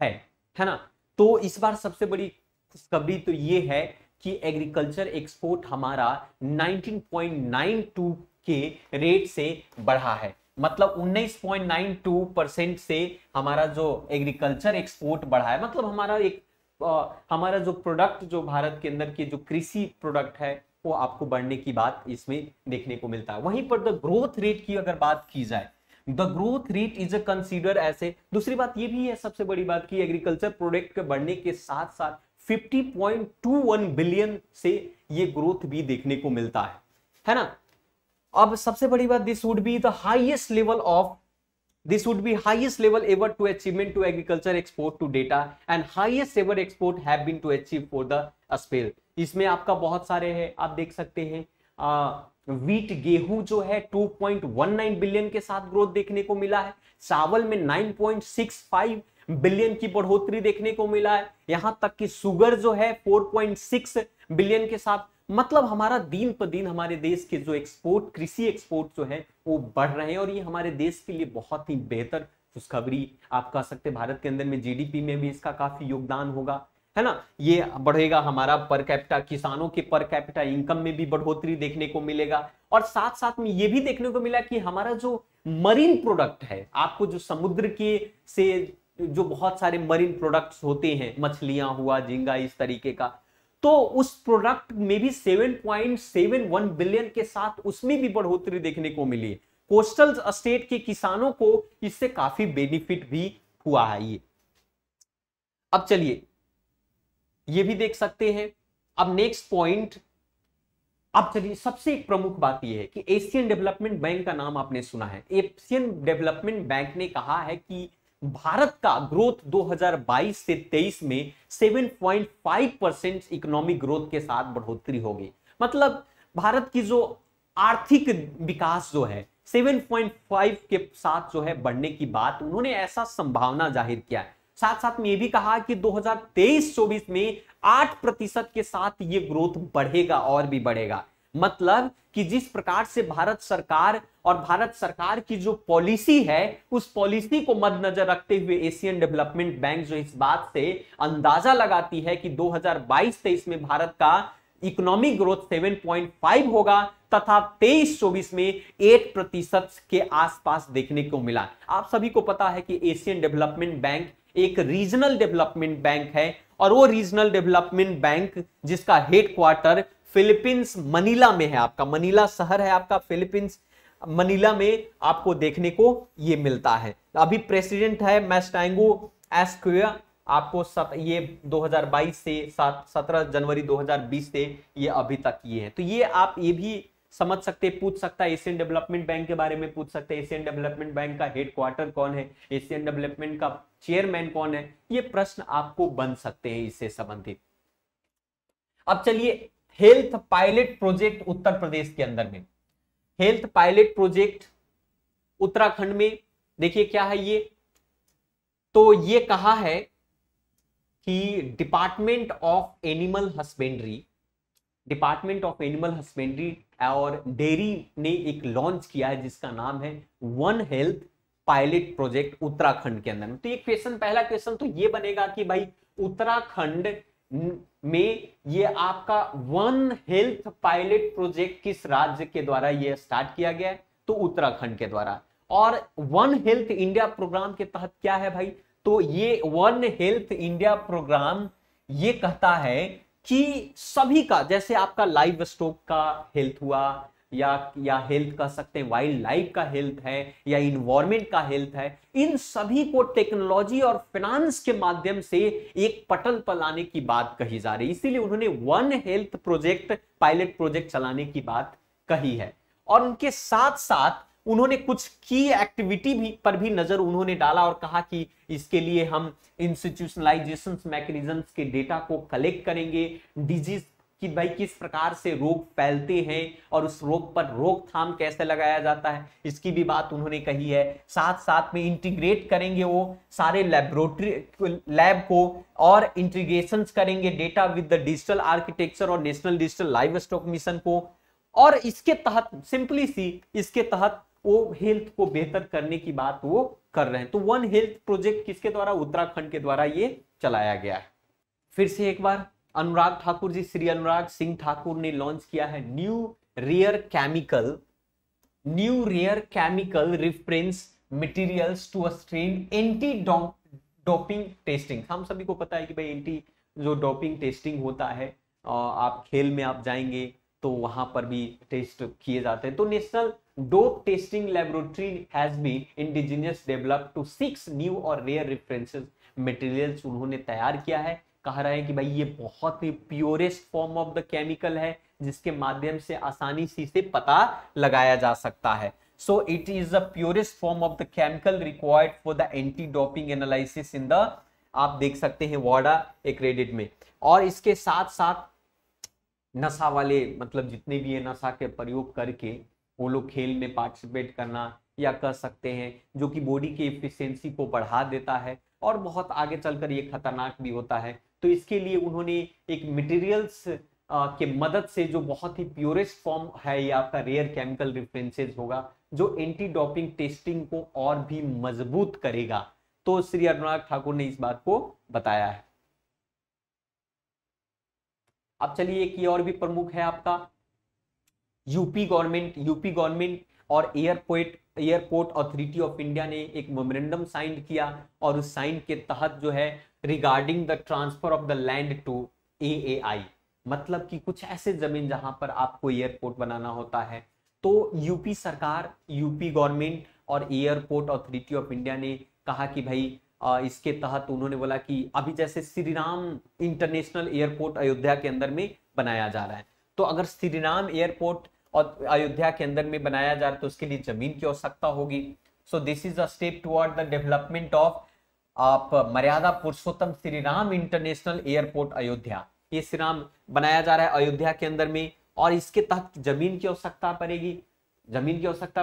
है ना। तो इस बार सबसे बड़ी खुशखबरी तो ये है कि एग्रीकल्चर एक्सपोर्ट हमारा 19.92 के रेट से बढ़ा है, मतलब 19.92% से हमारा जो एग्रीकल्चर एक्सपोर्ट बढ़ा है, मतलब हमारा जो प्रोडक्ट जो भारत के अंदर के जो कृषि प्रोडक्ट है वो आपको बढ़ने की बात इसमें देखने को मिलता है। वहीं पर द ग्रोथ रेट की अगर बात की जाए, the growth rate is consider ऐसे, दूसरी बात ये भी है सबसे बड़ी बात की एग्रीकल्चर प्रोडक्ट के बढ़ने के साथ साथ 50.21 बिलियन से ये ग्रोथ भी देखने को मिलता है ना। अब सबसे बड़ी बात, this would be highest level ever to achievement to agriculture export to data and highest ever export have been to achieve for the spell. इसमें आपका बहुत सारे हैं, आप देख सकते हैं वीट गेहूं जो है 2.19 बिलियन के साथ ग्रोथ देखने को मिला है, चावल में 9.65 बिलियन की बढ़ोतरी देखने को मिला है, यहां तक कि शुगर जो है 4.6 बिलियन के साथ, मतलब हमारा दिन पर दिन हमारे देश के जो एक्सपोर्ट, कृषि एक्सपोर्ट जो है वो बढ़ रहे हैं और ये हमारे देश के लिए बहुत ही बेहतर खुशखबरी आप कह सकते हैं। भारत के अंदर में GDP में भी इसका काफी योगदान होगा, है ना। ये बढ़ेगा हमारा पर कैपिटा, किसानों के पर कैपिटा इनकम में भी बढ़ोतरी देखने को मिलेगा और साथ साथ में ये भी देखने को मिला कि हमारा जो मरीन प्रोडक्ट है, आपको जो समुद्र के से जो बहुत सारे मरीन प्रोडक्ट्स होते हैं, मछलियां हुआ, झींगा, इस तरीके का, तो उस प्रोडक्ट में भी 7.71 बिलियन के साथ उसमें भी बढ़ोतरी देखने को मिली है। कोस्टल स्टेट के किसानों को इससे काफी बेनिफिट भी हुआ है ये। अब चलिए ये भी देख सकते हैं। अब नेक्स्ट पॉइंट, अब चलिए सबसे एक प्रमुख बात यह है कि एशियन डेवलपमेंट बैंक का नाम आपने सुना है। एशियन डेवलपमेंट बैंक ने कहा है कि भारत का ग्रोथ 2022 से 23 में 7.5% इकोनॉमिक ग्रोथ के साथ बढ़ोतरी होगी, मतलब भारत की जो आर्थिक विकास जो है 7.5 के साथ जो है बढ़ने की बात उन्होंने ऐसा संभावना जाहिर किया है। साथ साथ में ये भी कहा कि 2023-24 में 8% के साथ ये ग्रोथ बढ़ेगा और भी बढ़ेगा, मतलब कि जिस प्रकार से भारत सरकार की जो पॉलिसी है उस पॉलिसी को मद्देनजर रखते हुए एशियन डेवलपमेंट बैंक जो इस बात से अंदाजा लगाती है कि 2022-23 में भारत का इकोनॉमिक ग्रोथ 7.5 होगा तथा 23-24 में 8% के आसपास देखने को मिला। आप सभी को पता है कि एशियन डेवलपमेंट बैंक एक रीजनल डेवलपमेंट बैंक है और वो रीजनल डेवलपमेंट बैंक जिसका हेडक्वार्टर फिलीपींस मनीला में है, आपका मनीला शहर है आपका, फिलीपींस मनीला में आपको देखने को ये मिलता है। अभी प्रेसिडेंट है मैस्टैंगो एस्क्विया, आपको ये 2022 से 17 जनवरी 2020 से ये अभी तक ये है। तो ये आप ये भी समझ सकते, पूछ सकता है एशियन डेवलपमेंट बैंक के बारे में, पूछ सकते हैं एशियन डेवलपमेंट बैंक का हेडक्वार्टर कौन है, एशियन डेवलपमेंट का चेयरमैन कौन है, ये प्रश्न आपको बन सकते हैं इससे संबंधित। अब चलिए health pilot project Uttar Pradesh के अंदर में, हेल्थ पायलट प्रोजेक्ट उत्तराखंड में देखिए क्या है ये, तो ये कहा है कि डिपार्टमेंट ऑफ एनिमल हस्बेंड्री और डेयरी ने एक लॉन्च किया है जिसका नाम है one health pilot project Uttarakhand के अंदर में। तो ये क्वेश्चन, पहला क्वेश्चन तो ये बनेगा कि भाई उत्तराखंड में ये आपका वन हेल्थ पायलट प्रोजेक्ट किस राज्य के द्वारा ये स्टार्ट किया गया है, तो उत्तराखंड के द्वारा। और वन हेल्थ इंडिया प्रोग्राम के तहत क्या है भाई, तो ये वन हेल्थ इंडिया प्रोग्राम ये कहता है कि सभी का, जैसे आपका लाइव स्टॉक का हेल्थ हुआ, या हेल्थ कह सकते हैं, वाइल्ड लाइफ का हेल्थ है या इन्वायरमेंट का हेल्थ है, इन सभी को टेक्नोलॉजी और फाइनेंस के माध्यम से एक पटल पर लाने की बात कही जा रही है। इसीलिए उन्होंने one health project, pilot project चलाने की बात कही है। और उनके साथ साथ उन्होंने कुछ की एक्टिविटी भी पर भी नजर उन्होंने डाला और कहा कि इसके लिए हम इंस्टीट्यूशनलाइजेशन मैकेनिज्म्स के डेटा को कलेक्ट करेंगे, डिजीज कि भाई किस प्रकार से रोग फैलते हैं और उस रोग पर रोकथाम कैसे लगाया जाता है, इसकी भी बात उन्होंने कही है। साथ साथ में इंटीग्रेट करेंगे वो सारे लैब को और इंटीग्रेशंस करेंगे data with the digital architecture और national digital livestock mission को। और इसके तहत सिंपली सी इसके तहत वो हेल्थ को बेहतर करने की बात वो कर रहे हैं। तो वन हेल्थ प्रोजेक्ट किसके द्वारा? उत्तराखंड के द्वारा ये चलाया गया है। फिर से एक बार अनुराग ठाकुर जी, श्री अनुराग सिंह ठाकुर ने लॉन्च किया है new rare chemical reference materials to strain anti doping testing. हम सभी को पता है कि भाई एंटी जो डोपिंग टेस्टिंग होता है, आप खेल में आप जाएंगे तो वहां पर भी टेस्ट किए जाते हैं। तो national dope testing laboratory has been indigenous develop to 6 new और रेयर रेफरेंसेस मटेरियल्स उन्होंने तैयार किया है। कह रहे हैं कि भाई ये बहुत ही purest form of the chemical है जिसके माध्यम से आसानी से इसे पता लगाया जा सकता है। So it is the purest form of the chemical required for the anti doping analysis in the, आप देख सकते हैं, वाडा एक्रेडिट में। और इसके साथ साथ नशा वाले, मतलब जितने भी ये नशा के प्रयोग करके वो लोग खेल में पार्टिसिपेट करना, या कह सकते हैं जो कि बॉडी की एफिशिएंसी को बढ़ा देता है और बहुत आगे चलकर ये खतरनाक भी होता है। तो इसके लिए उन्होंने एक मटेरियल्स के मदद से, जो बहुत ही प्योरेस्ट फॉर्म है, ये आपका रेयर केमिकल रेफरेंसेस होगा जो एंटी डोपिंग टेस्टिंग को और भी मजबूत करेगा। तो श्री अनुराग ठाकुर ने इस बात को बताया है। अब चलिए एक ये और भी प्रमुख है आपका, यूपी गवर्नमेंट और एयरपोर्ट अथॉरिटी ऑफ इंडिया ने एक मेमोरेंडम साइन किया और उस साइन के तहत जो है regarding the transfer of the land to AAI, मतलब कि कुछ ऐसे जमीन जहां पर आपको एयरपोर्ट बनाना होता है। तो यूपी सरकार, यूपी गवर्नमेंट और एयरपोर्ट अथॉरिटी ऑफ इंडिया ने कहा कि भाई इसके तहत उन्होंने बोला कि अभी जैसे श्री राम इंटरनेशनल एयरपोर्ट अयोध्या के अंदर में बनाया जा रहा है, तो अगर श्री राम एयरपोर्ट और अयोध्या के अंदर में बनाया जा रहा है तो उसके लिए जमीन की आवश्यकता होगी। So this is a step toward the development of आप मर्यादा पुरुषोत्तम श्री राम इंटरनेशनल एयरपोर्ट अयोध्या। ये श्री राम बनाया जा रहा है अयोध्या के अंदर में और इसके तहत जमीन की आवश्यकता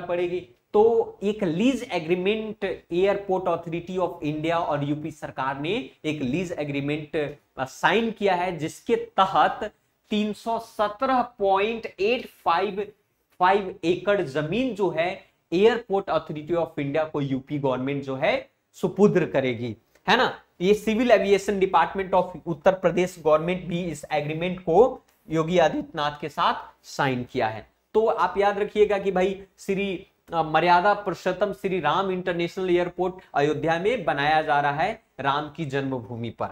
पड़ेगी। तो एक lease agreement airport authority of India और यूपी सरकार ने एक लीज एग्रीमेंट साइन किया है जिसके तहत 317.855 एकड़ जमीन जो है एयरपोर्ट अथॉरिटी ऑफ इंडिया को यूपी गवर्नमेंट जो है सुपुर्द करेगी, है ना। ये civil aviation department of Uttar Pradesh government भी इस एग्रीमेंट को योगी आदित्यनाथ के साथ साइन किया है। तो आप याद रखिएगा कि भाई श्री मर्यादा पुरुषोत्तम श्री राम इंटरनेशनल एयरपोर्ट अयोध्या में बनाया जा रहा है राम की जन्मभूमि पर,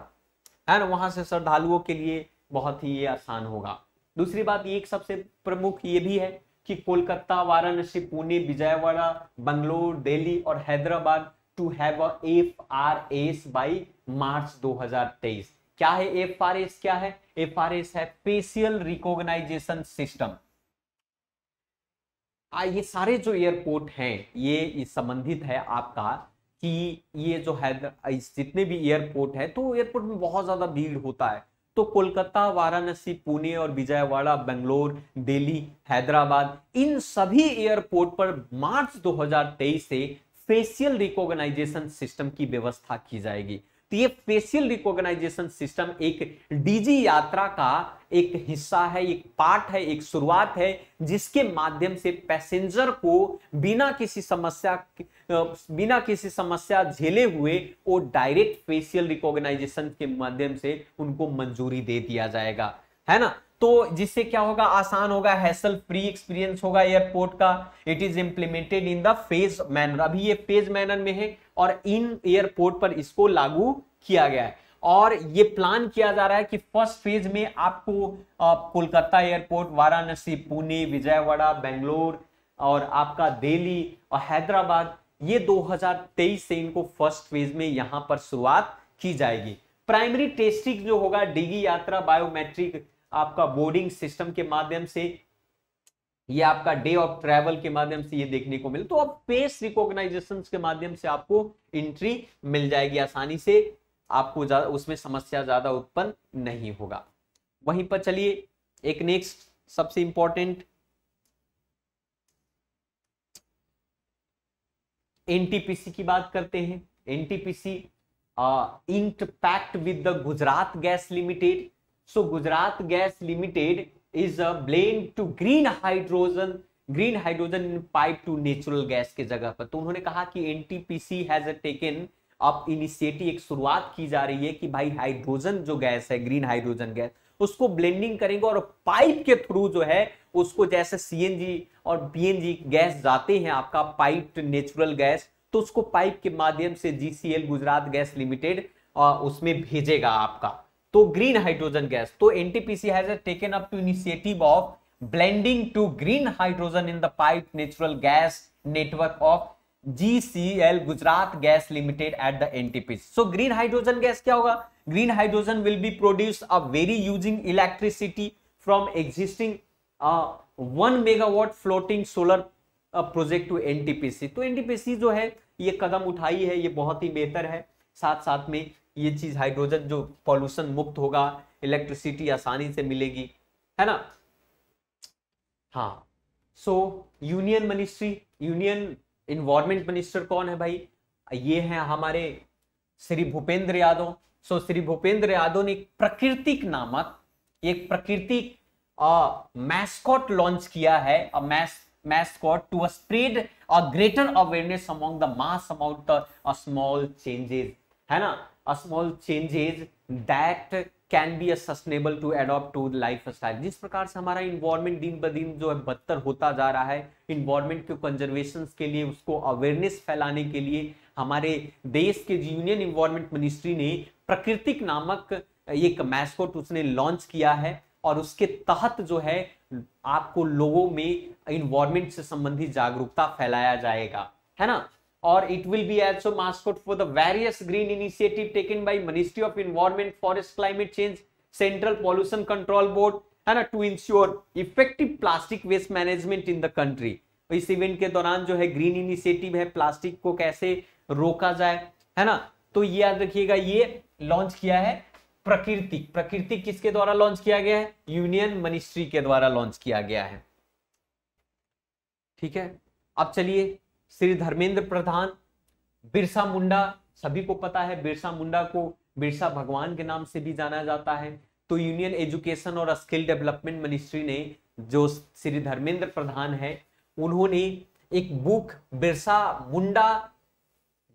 है ना। वहां से श्रद्धालुओं के लिए बहुत ही ये आसान होगा। दूसरी बात ये एक सबसे प्रमुख ये भी है कि कोलकाता, वाराणसी, पुणे, विजयवाड़ा, बंगलोर, दिल्ली और Hyderabad to have a FRS by March 2023। क्या है FRS? क्या है FRS? है फेशियल रिकॉग्नाइजेशन सिस्टम। ये सारे जो एयरपोर्ट हैं ये संबंधित है आपका कि ये जो है जितने भी एयरपोर्ट है तो एयरपोर्ट में बहुत ज्यादा भीड़ होता है। तो कोलकाता, वाराणसी, पुणे और विजयवाड़ा, बेंगलोर, दिल्ली, हैदराबाद, इन सभी एयरपोर्ट पर मार्च 2023 से फेशियल रिकॉग्नाइजेशन सिस्टम की व्यवस्था की जाएगी। तो ये फेशियल रिकॉग्नाइजेशन सिस्टम एक डीजी यात्रा का एक हिस्सा है, एक पार्ट है, एक शुरुआत है जिसके माध्यम से पैसेंजर को बिना किसी समस्या झेले हुए वो डायरेक्ट फेशियल रिकॉग्नाइजेशन के माध्यम से उनको मंजूरी दे दिया जाएगा, है ना। तो जिससे क्या होगा, आसान होगा, हैसल फ्री एक्सपीरियंस होगा एयरपोर्ट का। It is implemented in the phase manner, अभी ये फेज मैनर में है और इन एयरपोर्ट पर इसको लागू किया गया है। और ये प्लान किया जा रहा है कि फर्स्ट फेज में आपको कोलकाता एयरपोर्ट, वाराणसी, पुणे, विजयवाड़ा, बेंगलोर और आपका दिल्ली और हैदराबाद, ये 2023 से इनको फर्स्ट फेज में यहां पर शुरुआत की जाएगी। प्राइमरी टेस्टिंग जो होगा डिगी यात्रा बायोमेट्रिक आपका बोर्डिंग सिस्टम के माध्यम से, ये आपका डे ऑफ ट्रैवल के माध्यम से ये देखने को मिले। तो अब फेस रिकॉग्नाइजेशन के माध्यम से आपको एंट्री मिल जाएगी आसानी से, आपको उसमें समस्या ज्यादा उत्पन्न नहीं होगा। वहीं पर चलिए एक नेक्स्ट सबसे इंपॉर्टेंट एनटीपीसी की बात करते हैं। NTPC inked pact with the Gujarat gas limited. So Gujarat gas limited is a blend to green hydrogen in pipe to natural gas के जगह पर। तो उन्होंने कहा कि NTPC has taken up initiative, एक शुरुआत की जा रही है कि भाई हाइड्रोजन जो गैस है, ग्रीन हाइड्रोजन गैस, उसको ब्लेंडिंग करेंगे और पाइप के थ्रू जो है उसको, जैसे सीएनजी और पीएनजी गैस जाते हैं आपका पाइप नेचुरल गैस, तो उसको पाइप के माध्यम से GCL गुजरात गैस लिमिटेड उसमें भेजेगा आपका, तो ग्रीन हाइड्रोजन गैस। तो NTPC has taken up to initiative of blending to green hydrogen in the pipe natural gas network of GCL Gujarat gas limited at the NTPC. So green hydrogen gas क्या होगा? Green hydrogen will be produce a very using electricity from existing 1 megawatt floating solar project to NTPC. तो एनटीपीसी जो है ये कदम उठाई है, ये बहुत ही बेहतर है। साथ साथ में ये चीज हाइड्रोजन जो पॉल्यूशन मुक्त होगा, इलेक्ट्रिसिटी आसानी से मिलेगी, है ना। हाँ, सो union ministry, union environment minister कौन है भाई? ये हैं हमारे श्री भूपेंद्र यादव। सो श्री भूपेंद्र यादव ने एक प्राकृतिक नामक एक प्राकृतिक मैस्कॉट लॉन्च किया है, mascot to spread a greater awareness among the mass about the small changes, है ना, small changes that can be a sustainable to adopt to lifestyle। जिस प्रकार से हमारा इन्वायरमेंट दिन ब दिन जो है बदतर होता जा रहा है, इन्वायरमेंट के कंजर्वेशन के लिए, उसको अवेयरनेस फैलाने के लिए हमारे देश के यूनियन इन्वायरमेंट मिनिस्ट्री ने प्राकृतिक नामक एक मैस्कॉट उसने लॉन्च किया है, और उसके तहत जो है आपको लोगों में इन्वायरमेंट से संबंधित जागरूकता फैलाया जाएगा, है ना। और it will be also mascot for the various green initiative taken by ministry of environment, forest, climate change, central pollution control board, है ना, to ensure effective plastic waste management in the country. इस इवेंट के दौरान जो है ग्रीन इनिशिएटिव है, प्लास्टिक को कैसे रोका जाए, है ना। तो ये याद रखिएगा, ये लॉन्च किया है प्राकृतिक किसके द्वारा लॉन्च किया गया है? यूनियन मिनिस्ट्री के द्वारा लॉन्च किया गया है, ठीक है। अब चलिए श्री धर्मेंद्र प्रधान, बिरसा मुंडा, सभी को पता है बिरसा मुंडा को बिरसा भगवान के नाम से भी जाना जाता है। तो यूनियन एजुकेशन और स्किल डेवलपमेंट मिनिस्ट्री ने, जो श्री धर्मेंद्र प्रधान है, उन्होंने एक बुक बिरसा मुंडा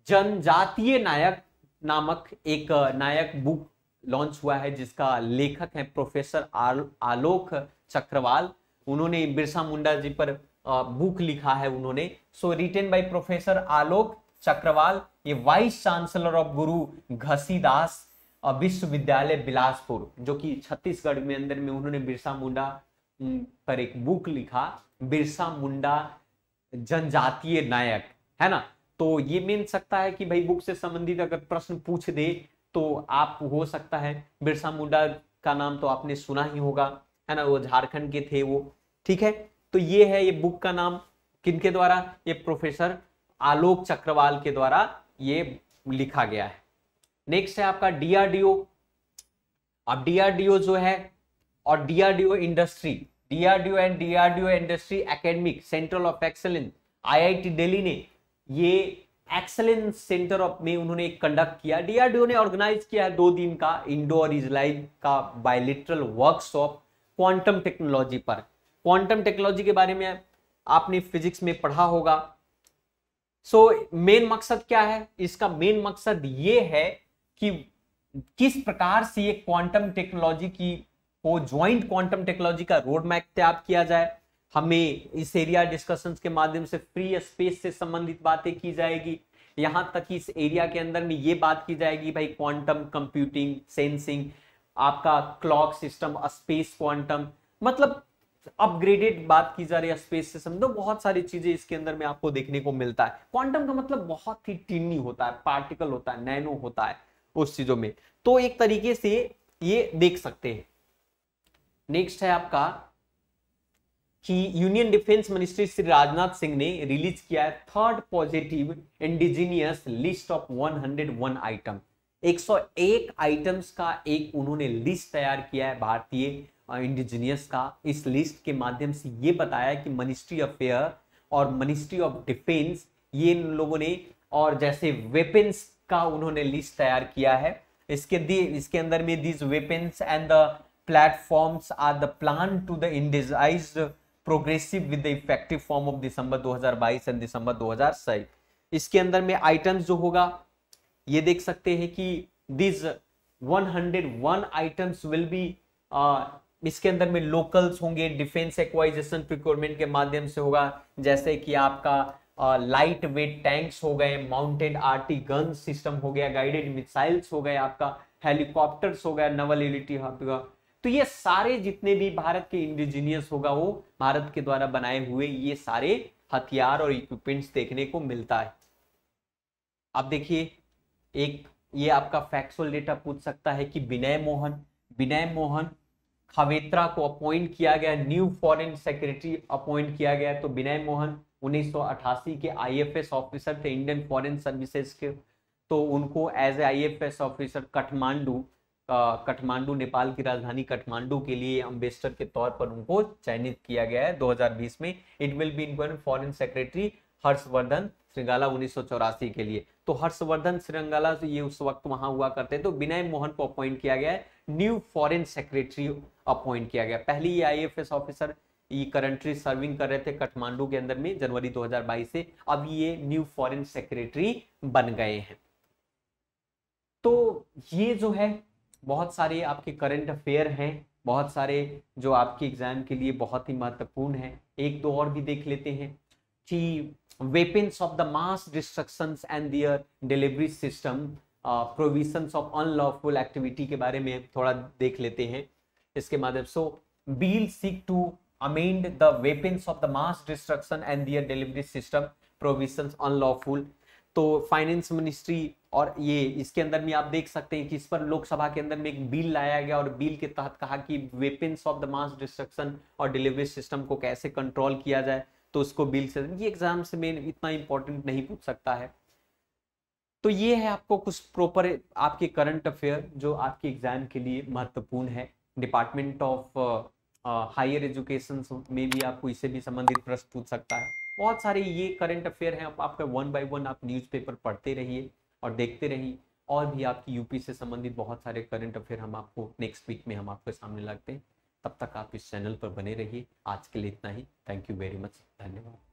जनजातीय नायक नामक एक नायक बुक लॉन्च हुआ है, जिसका लेखक है प्रोफेसर आलोक चक्रवाल। उन्होंने बिरसा मुंडा जी पर बुक लिखा है उन्होंने। सो रिटन बाय प्रोफेसर आलोक चक्रवाल, ये वाइस चांसलर ऑफ गुरु घसीदास विश्वविद्यालय बिलासपुर, जो कि छत्तीसगढ़ में अंदर में, उन्होंने बिरसा मुंडा पर एक बुक लिखा, बिरसा मुंडा जनजातीय नायक, है ना। तो ये मिल सकता है कि भाई बुक से संबंधित अगर प्रश्न पूछ दे तो आप हो सकता है, बिरसा मुंडा का नाम तो आपने सुना ही होगा, है ना, वो झारखंड के थे वो, ठीक है। तो ये है, ये बुक का नाम किनके द्वारा? ये प्रोफेसर आलोक चक्रवाल के द्वारा ये लिखा गया है। नेक्स्ट है आपका डीआरडीओ। अब डीआरडीओ जो है और DRDO industry, DRDO and DRDO industry academic centre of excellence, IIT Delhi ने ये एक्सेलेंस सेंटर ऑफ में उन्होंने एक कंडक्ट किया। डीआरडीओ ने ऑर्गेनाइज किया है 2 दिन का इंडो और इजराइल का बायलिटरल वर्कशॉप क्वांटम टेक्नोलॉजी पर। क्वांटम टेक्नोलॉजी के बारे में आपने फिजिक्स में पढ़ा होगा। सो मेन मकसद क्या है इसका? मेन मकसद ये है कि किस प्रकार से ये क्वांटम टेक्नोलॉजी की को ज्वाइंट क्वांटम टेक्नोलॉजी का रोड मैप तैयार किया जाए। हमें इस एरिया डिस्कशंस के माध्यम से फ्री स्पेस से संबंधित बातें की जाएगी, यहां तक कि इस एरिया के अंदर में ये बात की जाएगी भाई क्वांटम कंप्यूटिंग, सेंसिंग, आपका क्लॉक सिस्टम, स्पेस क्वांटम, मतलब अपग्रेडेड बात की जा रही है स्पेस से, समझो बहुत सारी चीजें इसके अंदर में आपको देखने को मिलता है। क्वांटम का मतलब बहुत ही टीनी होता है, पार्टिकल होता है, नैनो होता है उस चीजों में, तो एक तरीके से ये देख सकते हैं। नेक्स्ट है आपका कि union defence ministry Shri Rajnath Singh ने रिलीज किया है third positive indigenous list of 101 item. 101 items का एक उन्होंने लिस्ट तैयार किया है भारतीय इंडिजीनियस का। इस लिस्ट के माध्यम से ये बताया कि मिनिस्ट्री ऑफ अफेयर और मिनिस्ट्री ऑफ डिफेंस ये इन लोगों ने, और जैसे वेपन्स का उन्होंने लिस्ट तैयार किया है। इसके अंदर में these weapons and the platforms are the plan to the indigenised progressive with the effective form of December 2022 and December 2027। इसके अंदर में आइटम्स जो होगा ये देख सकते हैं कि दिस 101 आइटम्स विल बी, इसके अंदर में लोकल्स होंगे, डिफेंस एक्वाइजेशन प्रिक्योरमेंट के माध्यम से होगा, जैसे कि आपका लाइट वेट टैंक्स हो गए, माउंटेड आर्टी गन सिस्टम हो गया, गाइडेड मिसाइल्स हो गए, आपका हेलीकॉप्टर्स हो गया, नवल एलिटी होगा। तो ये सारे जितने भी भारत के इंडिजीनियस होगा वो भारत के द्वारा बनाए हुए ये सारे हथियार और इक्विपमेंट्स देखने को मिलता है। अब देखिए एक ये आपका फैक्चुअल डेटा पूछ सकता है कि विनय मोहन खवेत्रा को अपॉइंट किया गया, न्यू फॉरेन सेक्रेटरी अपॉइंट किया गया। तो विनय मोहन 1988 के आईएफएस ऑफिसर थे इंडियन फॉरेन सर्विसेज के, तो उनको as a IFS officer Kathmandu Nepal की राजधानी काठमांडू के लिए एम्बेसडर के तौर पर उनको चयनित किया गया है 2020 में। It will be inquiry foreign secretary Harshvardhan Shringla 1984 के लिए। तो हर्षवर्धन श्रृंगाला ये उस वक्त वहां हुआ करते, तो विनय मोहन को अपॉइंट किया गया है, न्यू फॉरेन सेक्रेटरी अपॉइंट किया गया। पहले ये आईएफएस ऑफिसर ये करंटली सर्विंग कर रहे थे काठमांडू के अंदर में जनवरी 2022 से, अब ये न्यू फॉरेन सेक्रेटरी बन गए हैं। तो ये जो है बहुत सारे आपके करंट अफेयर हैं, बहुत सारे जो आपके एग्जाम के लिए बहुत ही महत्वपूर्ण है। एक दो और भी देख लेते हैं कि weapons of the mass destructions and their delivery system, provisions of unlawful activity के बारे में थोड़ा देख लेते हैं इसके माध्यम। So bill seek to amend the weapons of the mass destruction and their delivery system provisions unlawful. तो फाइनेंस मिनिस्ट्री और ये इसके अंदर में आप देख सकते हैं कि इस पर लोकसभा के अंदर में एक बिल लाया गया और बिल के तहत कहा कि weapons of the mass destruction और डिलीवरी सिस्टम को कैसे कंट्रोल किया जाए, तो उसको बिल से, ये एग्जाम से में इतना इंपॉर्टेंट नहीं पूछ सकता है। तो ये है आपको कुछ प्रॉपर आपके करंट अफेयर जो आपके एग्जाम के लिए महत्वपूर्ण है। डिपार्टमेंट ऑफ हायर एजुकेशन में भी आपको इससे भी संबंधित प्रश्न पूछ सकता है। बहुत सारे ये करंट अफेयर हैं, आपका 1 बाय 1 आप न्यूज़पेपर पढ़ते रहिए और देखते रहिए, और भी आपकी यूपी से संबंधित बहुत सारे करंट अफेयर हम आपको नेक्स्ट वीक में हम आपके सामने लाते हैं। तब तक आप इस चैनल पर बने रहिए। आज के लिए इतना ही। थैंक यू वेरी मच, धन्यवाद।